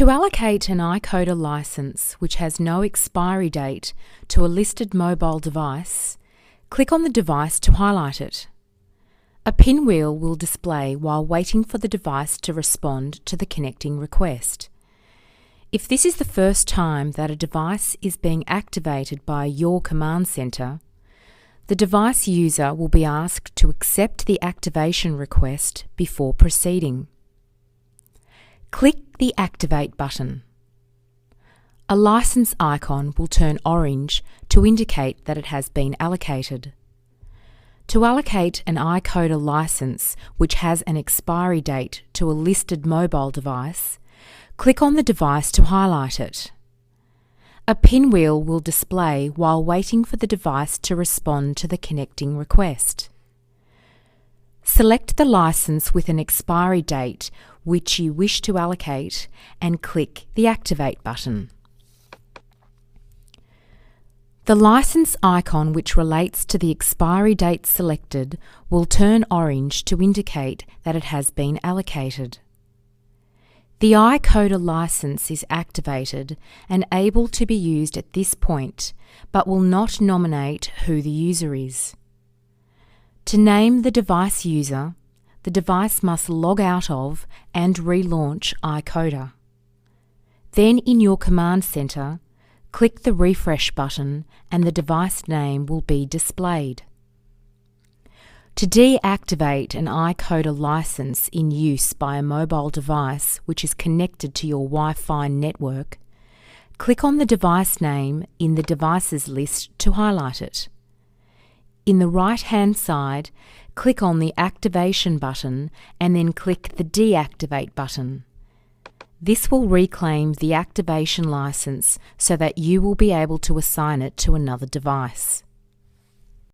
To allocate an iCODA license which has no expiry date to a listed mobile device, click on the device to highlight it. A pinwheel will display while waiting for the device to respond to the connecting request. If this is the first time that a device is being activated by your command center, the device user will be asked to accept the activation request before proceeding. Click the Activate button. A license icon will turn orange to indicate that it has been allocated. To allocate an iCODA license which has an expiry date to a listed mobile device, click on the device to highlight it. A pinwheel will display while waiting for the device to respond to the connecting request. Select the license with an expiry date which you wish to allocate and click the Activate button. The license icon which relates to the expiry date selected will turn orange to indicate that it has been allocated. The iCODA license is activated and able to be used at this point, but will not nominate who the user is. To name the device user, the device must log out of and relaunch iCODA. Then in your command center, click the refresh button and the device name will be displayed. To deactivate an iCODA license in use by a mobile device which is connected to your Wi-Fi network, click on the device name in the devices list to highlight it. In the right-hand side, click on the Activation button and then click the Deactivate button. This will reclaim the activation license so that you will be able to assign it to another device.